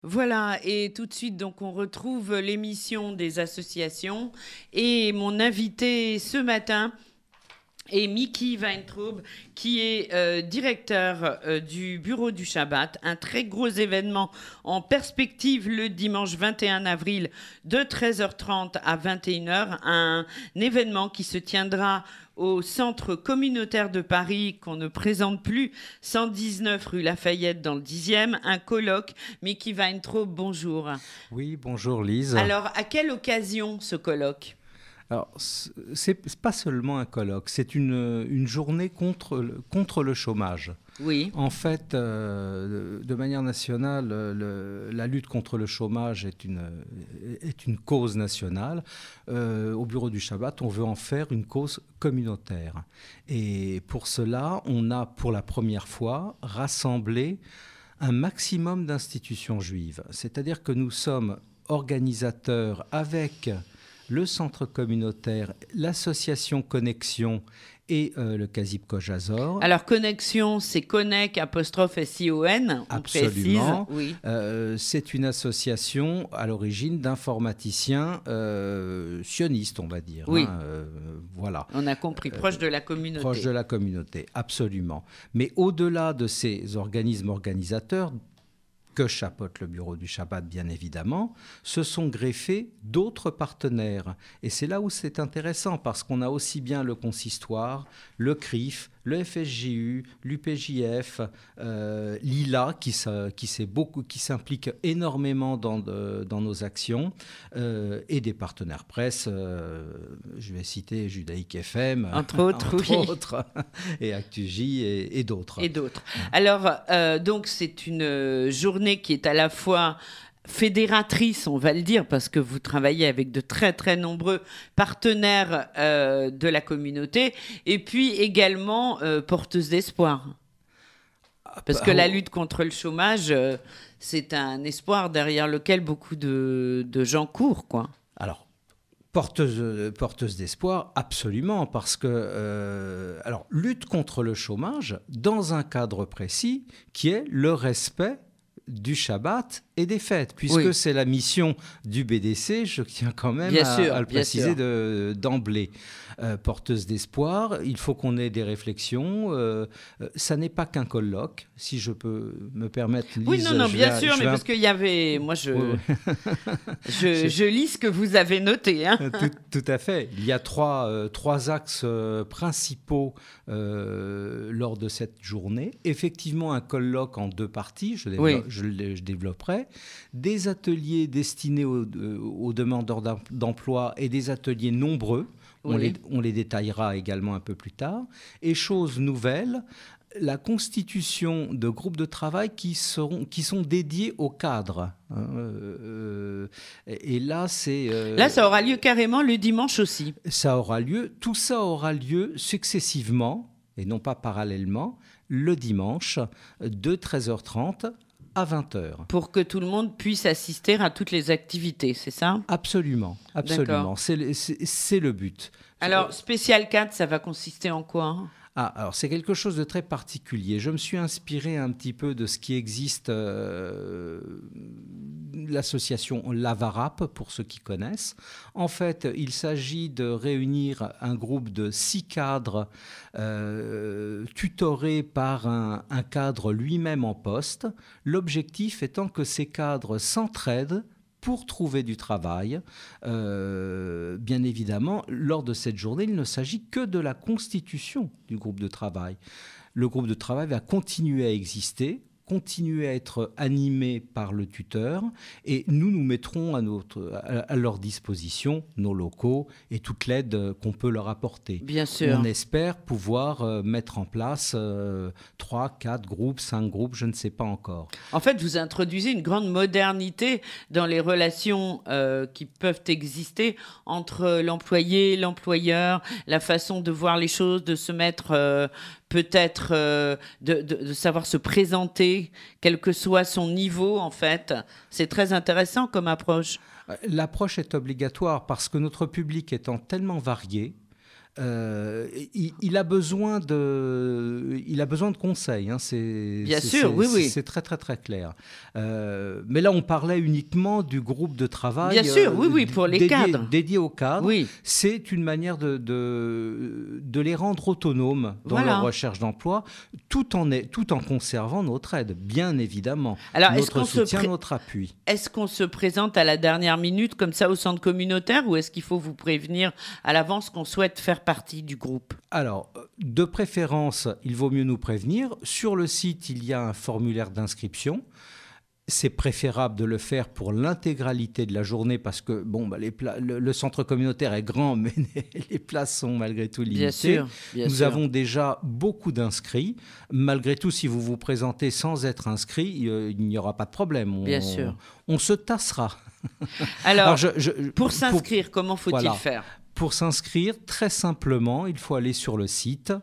Voilà, et tout de suite, donc, on retrouve l'émission des associations. Et mon invité ce matin est Mickey Weintraub, qui est directeur du Bureau du Shabbat. Un très gros événement en perspective le dimanche 21 avril de 13h30 à 21h. Un événement qui se tiendra au centre communautaire de Paris, qu'on ne présente plus, 119 rue Lafayette dans le 10e, un colloque. Mickey Weintraub, bonjour. Oui, bonjour Lise. Alors, à quelle occasion ce colloque ? Alors, c'est pas seulement un colloque, c'est une journée contre le chômage. Oui. En fait, de manière nationale, la lutte contre le chômage est une cause nationale. Au Bureau du Shabbat, on veut en faire une cause communautaire. Et pour cela, on a pour la première fois rassemblé un maximum d'institutions juives. C'est-à-dire que nous sommes organisateurs avec le centre communautaire, l'association Connexion et le Kazib Koch Hazor. Alors, Connexion, c'est Connect, apostrophe S-I-O-N, on Absolument. précise. Oui. C'est une association à l'origine d'informaticiens sionistes, on va dire. Oui. Voilà. On a compris, proche de la communauté. Proche de la communauté, absolument. Mais au-delà de ces organismes organisateurs, que chapeaute le Bureau du Shabbat, bien évidemment, se sont greffés d'autres partenaires. Et c'est là où c'est intéressant, parce qu'on a aussi bien le consistoire, le CRIF, le FSJU, l'UPJF, l'ILA, qui s'implique énormément dans nos actions, et des partenaires presse, je vais citer Judaïque FM, entre autres, et ActuJ et d'autres. Et d'autres. Alors, donc, c'est une journée qui est à la fois fédératrice, on va le dire, parce que vous travaillez avec de très, très nombreux partenaires de la communauté, et puis également porteuse d'espoir. Parce que la lutte contre le chômage, c'est un espoir derrière lequel beaucoup de gens courent, quoi. Alors, porteuse d'espoir, absolument, parce que, lutte contre le chômage dans un cadre précis qui est le respect du Shabbat et des fêtes, puisque c'est la mission du BDC, je tiens quand même à le préciser d'emblée. Porteuse d'espoir, il faut qu'on ait des réflexions. Ça n'est pas qu'un colloque, si je peux me permettre. Lise, oui, non, bien sûr, mais parce qu'il y avait... Moi, je lis ce que vous avez noté. Hein. Tout à fait. Il y a trois axes principaux lors de cette journée. Effectivement, un colloque en deux parties, je développerai. Des ateliers destinés aux demandeurs d'emploi et des ateliers nombreux. Oui. On les détaillera également un peu plus tard. Et chose nouvelle, la constitution de groupes de travail qui sont dédiés aux cadres. Et là, Là, ça aura lieu carrément le dimanche aussi. Tout ça aura lieu successivement, et non pas parallèlement, le dimanche de 13h30 à 20h. Pour que tout le monde puisse assister à toutes les activités, c'est ça ? Absolument. C'est le but. Alors, Spécial 4, ça va consister en quoi ? Alors c'est quelque chose de très particulier. Je me suis inspiré un petit peu de ce qui existe, l'association Lavarap, pour ceux qui connaissent. En fait, il s'agit de réunir un groupe de 6 cadres tutorés par un cadre lui-même en poste. L'objectif étant que ces cadres s'entraident pour trouver du travail. Bien évidemment, lors de cette journée, il ne s'agit que de la constitution du groupe de travail. Le groupe de travail va continuer à exister, continuer à être animé par le tuteur, et nous mettrons à leur disposition nos locaux et toute l'aide qu'on peut leur apporter. Bien sûr. On espère pouvoir mettre en place 3, 4 groupes, 5 groupes, je ne sais pas encore. En fait, vous introduisez une grande modernité dans les relations qui peuvent exister entre l'employé, l'employeur, la façon de voir les choses, de se mettre... peut-être de savoir se présenter, quel que soit son niveau, en fait. C'est très intéressant comme approche. L'approche est obligatoire parce que notre public étant tellement varié, il a besoin de conseils. Hein, Bien sûr, oui. C'est très, très, très clair. Mais là, on parlait uniquement du groupe de travail. Bien sûr, oui, pour les cadres. Dédié aux cadres. Oui. C'est une manière de les rendre autonomes dans leur recherche d'emploi, tout en conservant notre aide, bien évidemment. Alors, notre soutien, notre appui. Est-ce qu'on se présente à la dernière minute comme ça au centre communautaire, ou est-ce qu'il faut vous prévenir à l'avance qu'on souhaite faire partie du groupe? Alors, de préférence, il vaut mieux nous prévenir. Sur le site, il y a un formulaire d'inscription. C'est préférable de le faire pour l'intégralité de la journée parce que le centre communautaire est grand, mais les places sont malgré tout limitées. Bien sûr. Nous avons déjà beaucoup d'inscrits. Malgré tout, si vous vous présentez sans être inscrit, il n'y aura pas de problème. Bien sûr. On se tassera. Alors pour s'inscrire, comment faut-il faire? Pour s'inscrire, très simplement, il faut aller sur le site.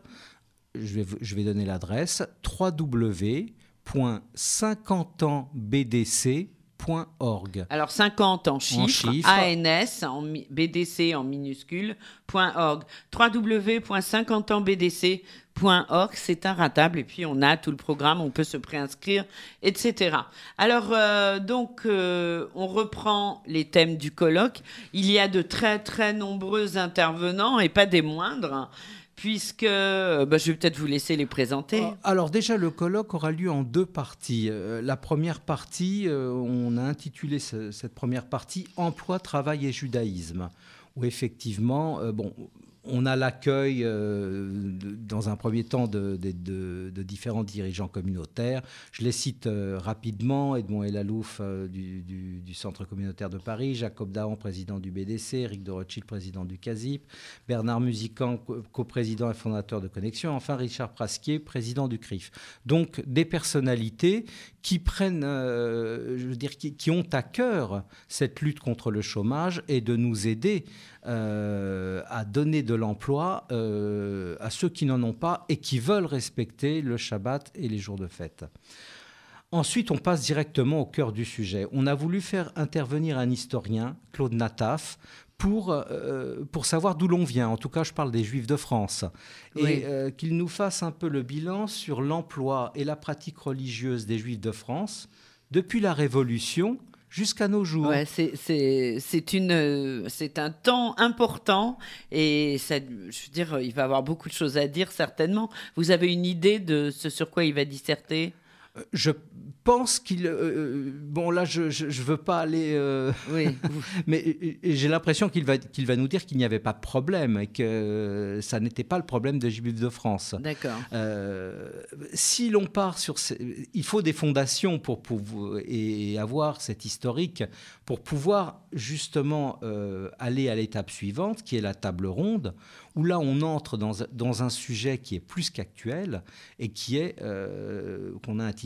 Je vais donner l'adresse www.50ansbdc.org. Alors 50 en chiffres, ANS, BDC en minuscule, .org. www.50ansbdc.org, c'est inratable. Et puis on a tout le programme, on peut se préinscrire, etc. Alors on reprend les thèmes du colloque. Il y a de très très nombreux intervenants et pas des moindres, puisque je vais peut-être vous laisser les présenter. Alors déjà, le colloque aura lieu en 2 parties. La première partie, on a intitulé cette première partie « Emploi, travail et judaïsme », où effectivement, on a l'accueil, dans un premier temps, de différents dirigeants communautaires. Je les cite rapidement. Edmond Elalouf du Centre communautaire de Paris, Jacob Dahan, président du BDC, Eric de Rothschild, président du CASIP, Bernard Musican, coprésident et fondateur de Connexion, enfin Richard Prasquier, président du CRIF. Donc des personnalités qui prennent, qui ont à cœur cette lutte contre le chômage et de nous aider à donner de l'emploi à ceux qui n'en ont pas et qui veulent respecter le Shabbat et les jours de fête. Ensuite, on passe directement au cœur du sujet. On a voulu faire intervenir un historien, Claude Nataf, pour savoir d'où l'on vient. En tout cas, je parle des Juifs de France. Oui. Et qu'il nous fasse un peu le bilan sur l'emploi et la pratique religieuse des Juifs de France depuis la Révolution jusqu'à nos jours. Ouais, c'est un temps important et ça, je veux dire, il va avoir beaucoup de choses à dire certainement. Vous avez une idée de ce sur quoi il va disserter ? Je pense qu'il... là, je ne veux pas aller... Oui. Mais j'ai l'impression qu'il va nous dire qu'il n'y avait pas de problème et que ça n'était pas le problème des Juifs de France. D'accord. Si l'on part sur... Il faut des fondations et avoir cet historique pour pouvoir justement aller à l'étape suivante, qui est la table ronde, où là, on entre dans un sujet qui est plus qu'actuel et qui est, qu'on a intitulé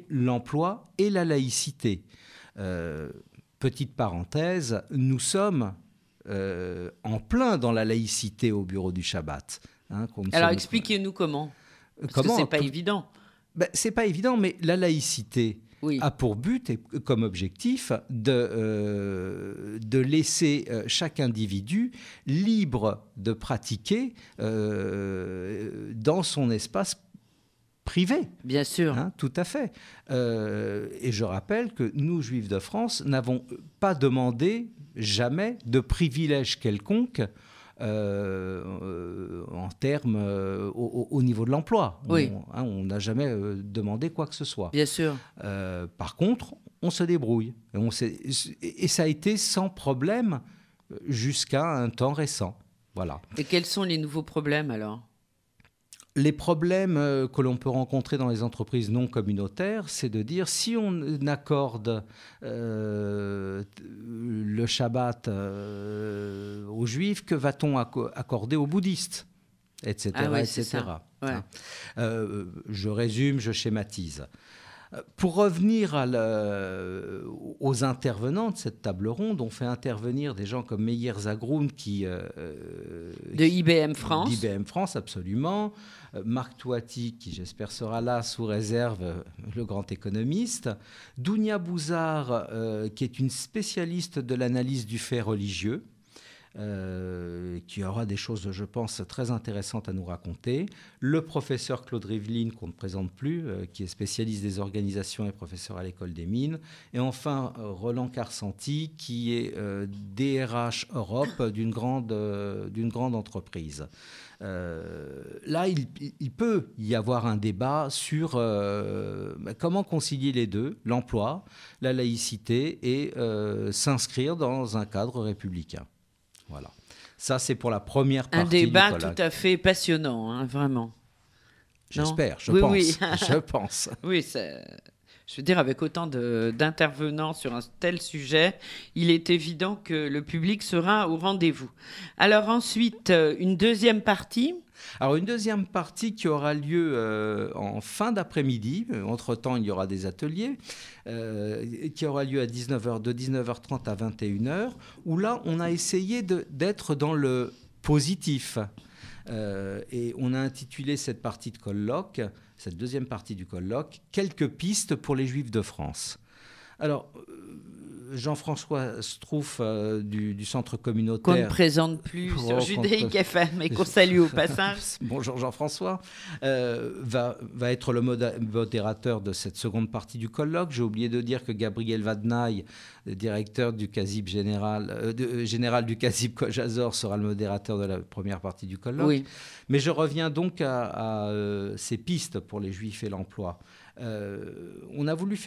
« L'emploi et la laïcité ». Petite parenthèse, nous sommes en plein dans la laïcité au bureau du Shabbat. Alors, expliquez-nous comment. Parce que ce n'est pas évident. Ce n'est pas évident, mais la laïcité... Oui. a pour but et comme objectif de laisser chaque individu libre de pratiquer dans son espace privé. Bien sûr. Tout à fait. Et je rappelle que nous, Juifs de France, n'avons pas demandé jamais de privilège quelconque en termes au niveau de l'emploi. Oui. On n'a jamais demandé quoi que ce soit. Bien sûr. Par contre, on se débrouille. Et ça a été sans problème jusqu'à un temps récent. Voilà. Et quels sont les nouveaux problèmes alors ? Les problèmes que l'on peut rencontrer dans les entreprises non communautaires, c'est de dire si on accorde le Shabbat aux Juifs, que va-t-on accorder aux bouddhistes, etc. Ah oui, etc. C'est ça. Ouais. Je résume, je schématise. Pour revenir aux intervenants de cette table ronde, on fait intervenir des gens comme Meir Zagroun de IBM France. D'IBM France, absolument. Marc Touati, qui j'espère sera là sous réserve, le grand économiste. Dounia Bouzard, qui est une spécialiste de l'analyse du fait religieux. qui aura des choses, je pense, très intéressantes à nous raconter. Le professeur Claude Rivlin, qu'on ne présente plus, qui est spécialiste des organisations et professeur à l'École des Mines. Et enfin, Roland Carsanti, qui est DRH Europe d'une grande entreprise. Là, il peut y avoir un débat sur comment concilier les deux, l'emploi, la laïcité et s'inscrire dans un cadre républicain. Voilà. Ça, c'est pour la première partie du colloque. Un débat tout à fait passionnant, hein, vraiment. J'espère, je pense. Oui. Je pense. Oui, je veux dire, avec autant d'intervenants sur un tel sujet, il est évident que le public sera au rendez-vous. Alors ensuite, une deuxième partie. Alors une deuxième partie qui aura lieu en fin d'après-midi. Entre-temps, il y aura des ateliers qui aura lieu à 19h, de 19h30 à 21h, où là, on a essayé d'être dans le positif. Et on a intitulé cette partie de colloque, cette deuxième partie du colloque, « Quelques pistes pour les Juifs de France ». Alors, Jean-François Strouf du Centre communautaire... Qu'on ne présente plus sur Judaïque FM et qu'on salue au passage. Bonjour Jean-François. Va être le modérateur de cette seconde partie du colloque. J'ai oublié de dire que Gabriel Vadnaï, directeur du CASIB général du CASIB Kojazor, sera le modérateur de la première partie du colloque. Oui. Mais je reviens donc à ces pistes pour les Juifs et l'emploi. On a voulu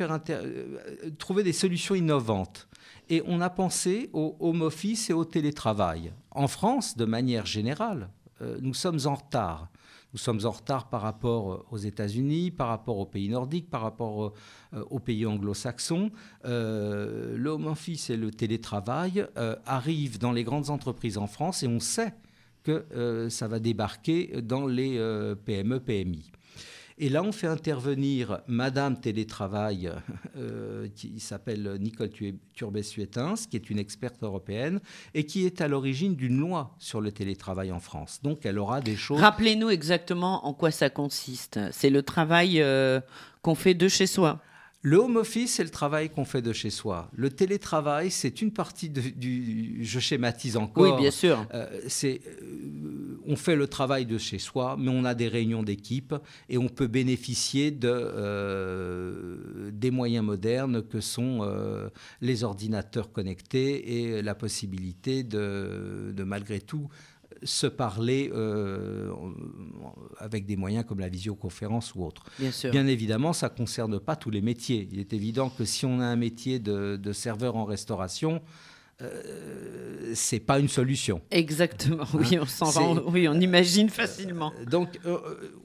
trouver des solutions innovantes et on a pensé au home office et au télétravail. En France, de manière générale, nous sommes en retard. Nous sommes en retard par rapport aux États-Unis, par rapport aux pays nordiques, par rapport aux pays anglo-saxons. Le home office et le télétravail arrivent dans les grandes entreprises en France et on sait que ça va débarquer dans les PME, PMI. Et là, on fait intervenir Madame Télétravail, qui s'appelle Nicole Turbet-Suétens, qui est une experte européenne et qui est à l'origine d'une loi sur le télétravail en France. Donc, elle aura des choses... Rappelez-nous exactement en quoi ça consiste. C'est le travail qu'on fait de chez soi. Le home office, c'est le travail qu'on fait de chez soi. Le télétravail, c'est une partie du... Je schématise encore. Oui, bien sûr. On fait le travail de chez soi, mais on a des réunions d'équipe et on peut bénéficier des moyens modernes que sont les ordinateurs connectés et la possibilité de malgré tout, se parler avec des moyens comme la visioconférence ou autre. Bien sûr. Bien évidemment, ça ne concerne pas tous les métiers. Il est évident que si on a un métier de serveur en restauration, ce n'est pas une solution. Exactement, oui, on imagine facilement. Donc,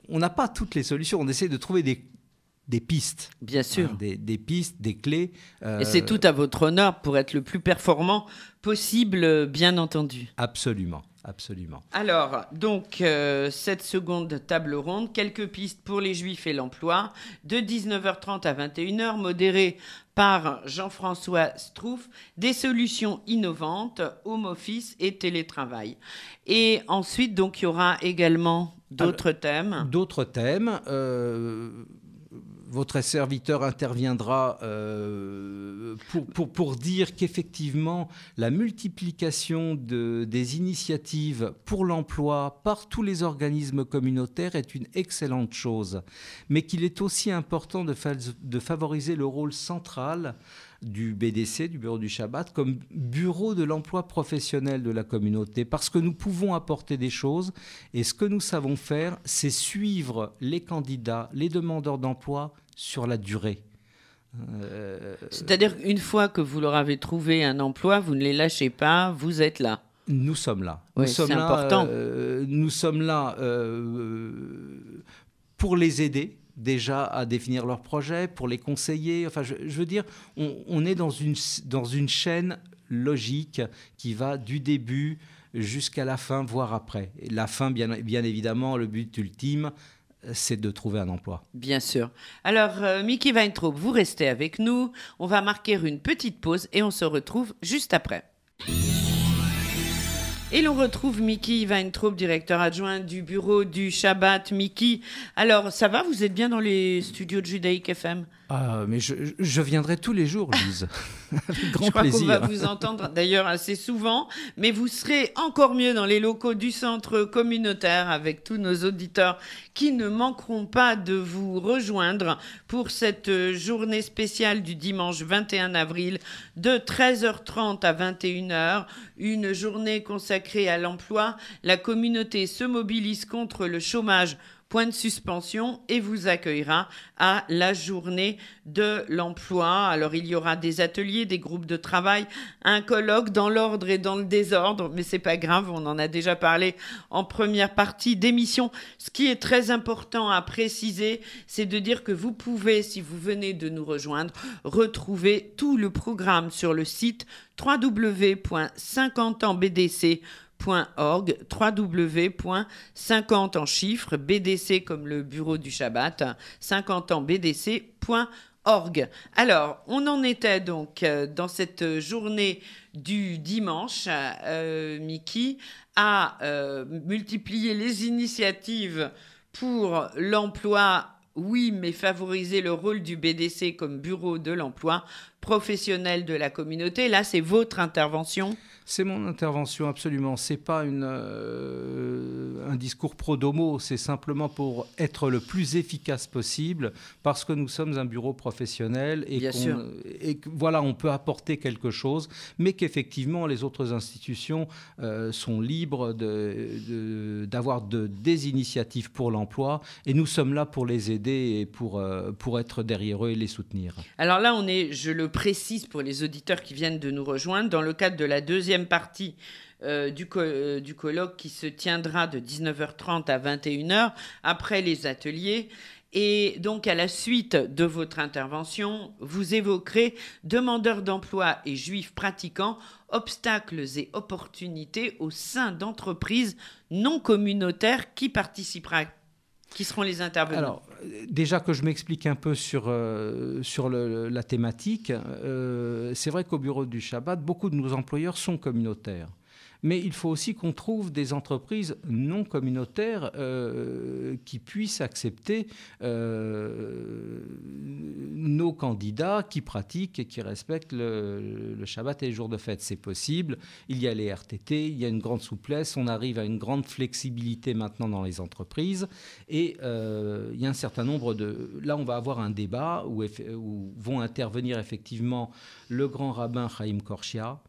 on n'a pas toutes les solutions. On essaie de trouver des pistes. Bien sûr. Des pistes, des clés. Et c'est tout à votre honneur pour être le plus performant possible, bien entendu. Absolument. Absolument. Alors, donc, cette seconde table ronde, quelques pistes pour les Juifs et l'emploi, de 19h30 à 21h, modérée par Jean-François Strouf, des solutions innovantes, home office et télétravail. Et ensuite, donc, il y aura également d'autres thèmes. D'autres thèmes. Votre serviteur interviendra pour dire qu'effectivement, la multiplication des initiatives pour l'emploi par tous les organismes communautaires est une excellente chose, mais qu'il est aussi important de favoriser le rôle central du BDC, du Bureau du Shabbat, comme bureau de l'emploi professionnel de la communauté, parce que nous pouvons apporter des choses, et ce que nous savons faire, c'est suivre les candidats, les demandeurs d'emploi sur la durée. C'est-à-dire qu'une fois que vous leur avez trouvé un emploi, vous ne les lâchez pas, vous êtes là. Nous sommes là. Oui, c'est important. Nous sommes là pour les aider déjà à définir leurs projets, pour les conseiller. Enfin, je veux dire, on est dans une chaîne logique qui va du début jusqu'à la fin, voire après. Et la fin, bien évidemment, le but ultime, c'est de trouver un emploi. Bien sûr. Alors, Mickey Weintraub, vous restez avec nous. On va marquer une petite pause et on se retrouve juste après. Et l'on retrouve Mickey Weintraub, directeur adjoint du bureau du Shabbat. Mickey, alors ça va? Vous êtes bien dans les studios de Judaïque FM? Ah, mais je viendrai tous les jours, Lise. Avec grand Je crois plaisir. qu'on va vous entendre d'ailleurs assez souvent, mais vous serez encore mieux dans les locaux du centre communautaire avec tous nos auditeurs qui ne manqueront pas de vous rejoindre pour cette journée spéciale du dimanche 21 avril de 13h30 à 21h, une journée consacrée à l'emploi. La communauté se mobilise contre le chômage. Point de suspension et vous accueillera à la journée de l'emploi. Alors il y aura des ateliers, des groupes de travail, un colloque dans l'ordre et dans le désordre, mais c'est pas grave, on en a déjà parlé en première partie d'émission. Ce qui est très important à préciser, c'est de dire que vous pouvez, si vous venez de nous rejoindre, retrouver tout le programme sur le site www.50ansbdc.org, www.50 en chiffres, BDC comme le bureau du Shabbat, 50ansbdc.org. Alors, on en était donc dans cette journée du dimanche, Mickey, à multiplier les initiatives pour l'emploi. Oui, mais favoriser le rôle du BDC comme bureau de l'emploi professionnel de la communauté. Là, c'est votre intervention. C'est mon intervention, absolument. Ce n'est pas un discours pro domo, c'est simplement pour être le plus efficace possible, parce que nous sommes un bureau professionnel et que voilà, on peut apporter quelque chose, mais qu'effectivement les autres institutions sont libres d'avoir des initiatives pour l'emploi, et nous sommes là pour les aider et pour être derrière eux et les soutenir. Alors là, on est, je le précise pour les auditeurs qui viennent de nous rejoindre, dans le cadre de la deuxième partie du colloque qui se tiendra de 19h30 à 21h après les ateliers. Et donc, à la suite de votre intervention, vous évoquerez demandeurs d'emploi et juifs pratiquants, obstacles et opportunités au sein d'entreprises non communautaires qui participera. Qui seront les intervenants? Alors, déjà que je m'explique un peu sur la thématique, c'est vrai qu'au bureau du Shabbat, beaucoup de nos employeurs sont communautaires. Mais il faut aussi qu'on trouve des entreprises non communautaires qui puissent accepter nos candidats qui pratiquent et qui respectent le Shabbat et les jours de fête. C'est possible. Il y a les RTT, il y a une grande souplesse. On arrive à une grande flexibilité maintenant dans les entreprises. Et il y a un certain nombre de... Là, on va avoir un débat où vont intervenir effectivement le grand rabbin Chaim Korshia,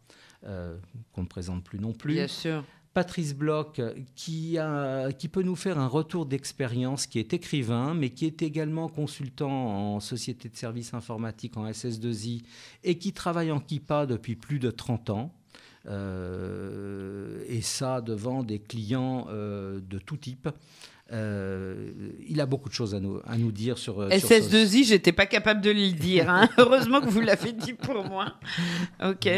qu'on ne présente plus non plus. Bien sûr. Patrice Bloch, qui peut nous faire un retour d'expérience, qui est écrivain, mais qui est également consultant en société de services informatiques, en SS2I, et qui travaille en Kippa depuis plus de 30 ans. Et ça, devant des clients de tout type. Il a beaucoup de choses à nous dire sur SS2I, j'étais pas capable de le dire. Hein. Heureusement que vous l'avez dit pour moi. Ok.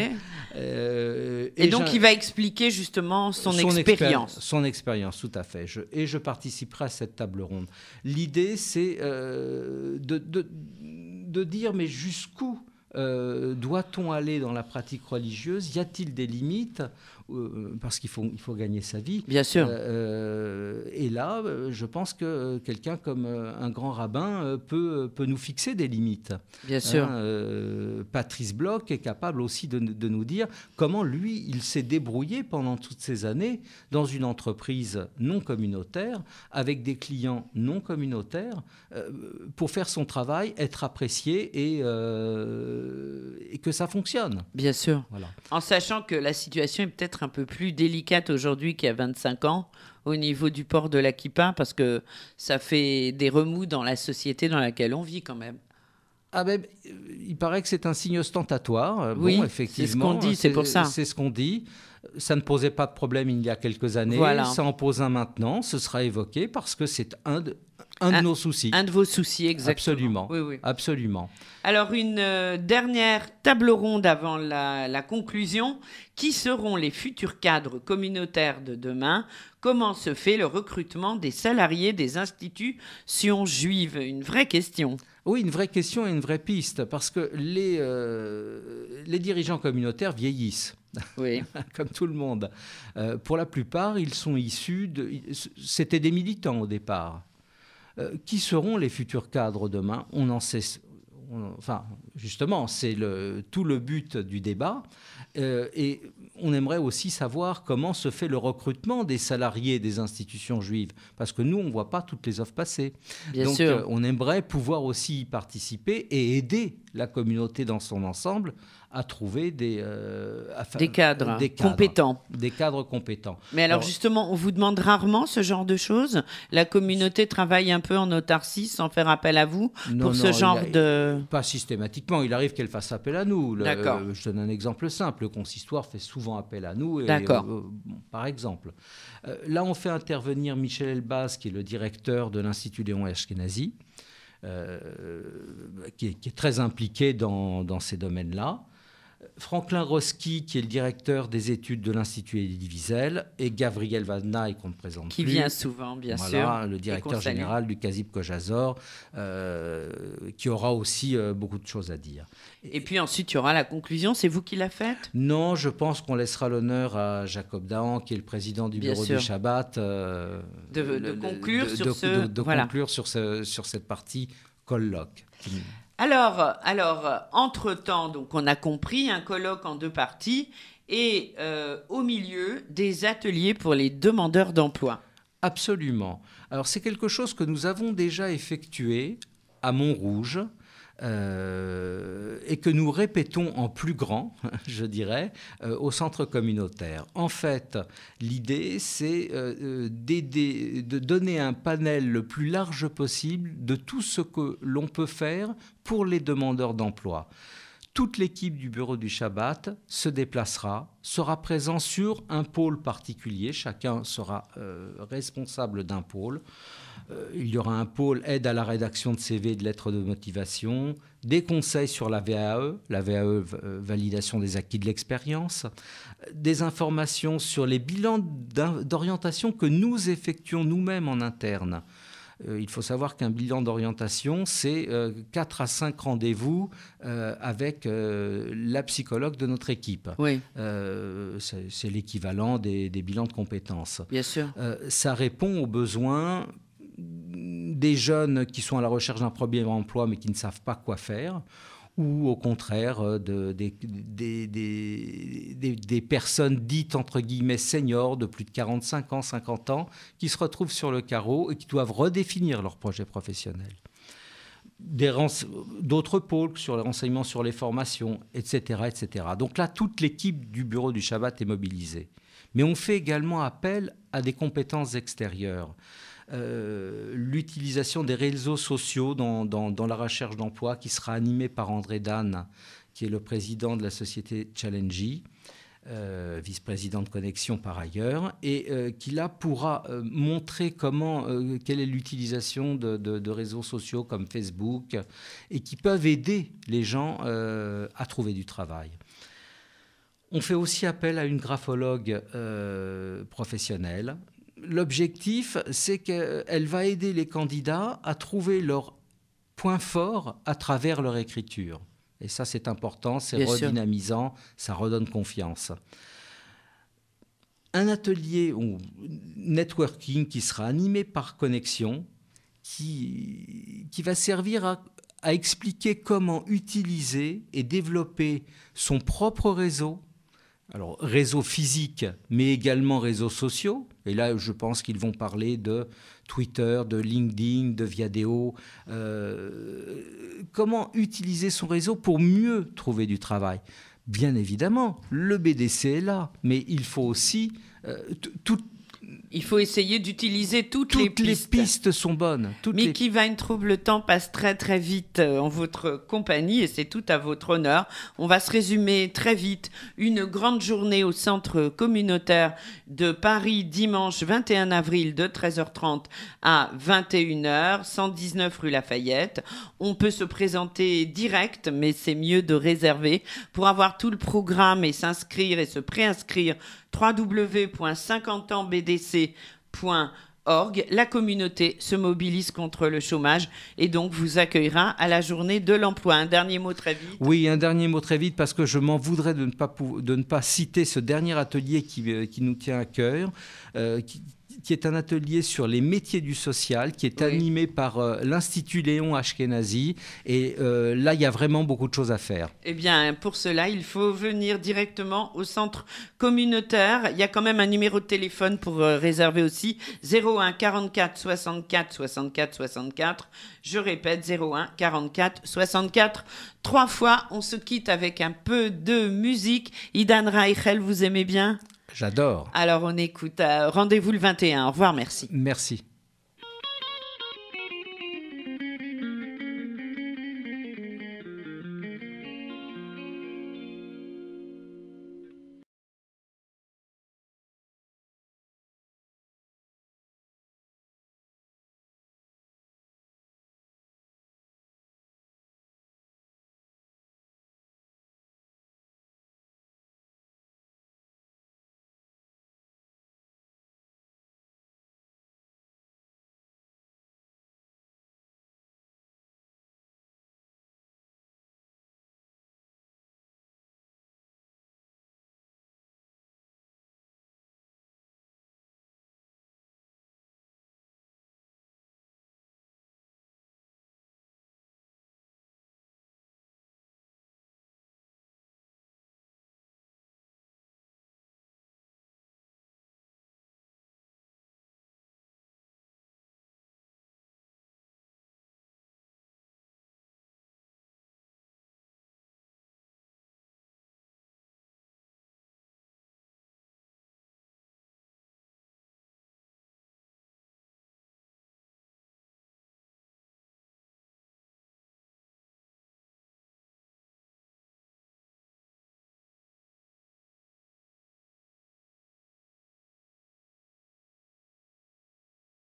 Et donc, il va expliquer justement son expérience. Son expérience, tout à fait. Je participerai à cette table ronde. L'idée, c'est de dire, mais jusqu'où doit-on aller dans la pratique religieuse? Y a-t-il des limites? Parce qu'il faut gagner sa vie. Bien sûr. Et là, je pense que quelqu'un comme un grand rabbin peut nous fixer des limites. Bien sûr. Patrice Bloch est capable aussi de nous dire comment lui, il s'est débrouillé pendant toutes ces années dans une entreprise non communautaire, avec des clients non communautaires, pour faire son travail, être apprécié et que ça fonctionne. Bien sûr. Voilà. En sachant que la situation est peut-être un peu plus délicate aujourd'hui qu'il y a 25 ans au niveau du port de la kippa, parce que ça fait des remous dans la société dans laquelle on vit quand même. Ah ben, il paraît que c'est un signe ostentatoire. Oui, bon, effectivement, c'est ce qu'on dit, c'est pour ça. C'est ce qu'on dit. Ça ne posait pas de problème il y a quelques années. Voilà. Ça en pose un maintenant. Ce sera évoqué parce que c'est un de nos soucis. Un de vos soucis, exactement. Absolument. Oui, oui. Absolument. Alors, une dernière table ronde avant la conclusion. Qui seront les futurs cadres communautaires de demain? Comment se fait le recrutement des salariés des institutions juives? Une vraie question. Oui, une vraie question et une vraie piste, parce que les dirigeants communautaires vieillissent. Oui. Comme tout le monde. Pour la plupart, ils sont issus c'était des militants au départ. Qui seront les futurs cadres demain? On enfin, justement, c'est tout le but du débat. Et on aimerait aussi savoir comment se fait le recrutement des salariés des institutions juives, parce que nous, on ne voit pas toutes les offres passer. Bien sûr. On aimerait pouvoir aussi y participer et aider la communauté dans son ensemble à trouver des cadres compétents. Des cadres compétents. Mais alors justement, on vous demande rarement ce genre de choses. La communauté travaille un peu en autarcie sans faire appel à vous pour ce genre de... Pas systématiquement. Il arrive qu'elle fasse appel à nous. D'accord. Je donne un exemple simple. Le consistoire fait souvent appel à nous. D'accord. Par exemple. Là, on fait intervenir Michel Elbaz, qui est le directeur de l'Institut Léon Ashkenazi, qui est très impliqué dans ces domaines-là. Franklin Roski, qui est le directeur des études de l'Institut Elie Wiesel, et Gabriel Vadnaï, qu'on ne présente qui plus. Qui vient souvent, bien sûr. Le directeur général du Kazib Kojazor, qui aura aussi beaucoup de choses à dire. Et puis ensuite, il y aura la conclusion. C'est vous qui la faites ? Non, je pense qu'on laissera l'honneur à Jacob Dahan, qui est le président du bureau du Shabbat, de conclure sur cette partie colloque. Alors, entre-temps, donc on a compris, un colloque en 2 parties et au milieu, des ateliers pour les demandeurs d'emploi. Absolument. Alors, c'est quelque chose que nous avons déjà effectué à Montrouge et que nous répétons en plus grand, je dirais, au centre communautaire. En fait, l'idée, c'est de donner un panel le plus large possible de tout ce que l'on peut faire pour les demandeurs d'emploi. Toute l'équipe du bureau du Shabbat se déplacera, sera présent sur un pôle particulier. Chacun sera responsable d'un pôle. Il y aura un pôle aide à la rédaction de CV et de lettres de motivation, des conseils sur la VAE, validation des acquis de l'expérience, des informations sur les bilans d'orientation que nous effectuons nous-mêmes en interne. Il faut savoir qu'un bilan d'orientation, c'est 4 à 5 rendez-vous avec la psychologue de notre équipe. Oui. C'est l'équivalent des bilans de compétences. Bien sûr. Ça répond aux besoins des jeunes qui sont à la recherche d'un premier emploi mais qui ne savent pas quoi faire, ou au contraire des personnes dites entre guillemets seniors de plus de 45 ans, 50 ans, qui se retrouvent sur le carreau et qui doivent redéfinir leur projet professionnel. D'autres pôles sur les renseignements sur les formations, etc., etc. Donc là, toute l'équipe du bureau du Shabbat est mobilisée. Mais on fait également appel à des compétences extérieures. L'utilisation des réseaux sociaux dans la recherche d'emploi, qui sera animée par André Dan, qui est le président de la société Challengy, vice-président de Connexion par ailleurs, et qui là pourra montrer quelle est l'utilisation de réseaux sociaux comme Facebook, et qui peuvent aider les gens à trouver du travail. On fait aussi appel à une graphologue professionnelle. L'objectif, c'est qu'elle va aider les candidats à trouver leurs points forts à travers leur écriture. Et ça, c'est important, c'est redynamisant, ça redonne confiance. Un atelier ou networking qui sera animé par Connexion, qui va servir à expliquer comment utiliser et développer son propre réseau. Alors, réseaux physiques, mais également réseaux sociaux. Et là, je pense qu'ils vont parler de Twitter, de LinkedIn, de Viadeo. Comment utiliser son réseau pour mieux trouver du travail ? Bien évidemment, le BDC est là, mais il faut aussi... Il faut essayer d'utiliser toutes les pistes. Toutes les pistes sont bonnes. Miki Weintraub, le temps passe très très vite en votre compagnie et c'est tout à votre honneur. On va se résumer très vite. Une grande journée au centre communautaire de Paris, dimanche 21 avril de 13h30 à 21h, 119 rue Lafayette. On peut se présenter direct, mais c'est mieux de réserver. Pour avoir tout le programme et s'inscrire et se préinscrire, www.50ansbdc.org. La communauté se mobilise contre le chômage et donc vous accueillera à la journée de l'emploi. Un dernier mot très vite. Oui, un dernier mot très vite parce que je m'en voudrais de ne pas citer ce dernier atelier qui nous tient à cœur, qui est un atelier sur les métiers du social, qui est animé par l'Institut Léon Ashkenazi. Et là, il y a vraiment beaucoup de choses à faire. Eh bien, pour cela, il faut venir directement au centre communautaire. Il y a quand même un numéro de téléphone pour réserver aussi. 01 44 64 64 64. Je répète, 01 44 64. 3 fois, on se quitte avec un peu de musique. Idan Reichel, vous aimez bien ? J'adore. Alors, on écoute. Rendez-vous le 21. Au revoir, merci. Merci.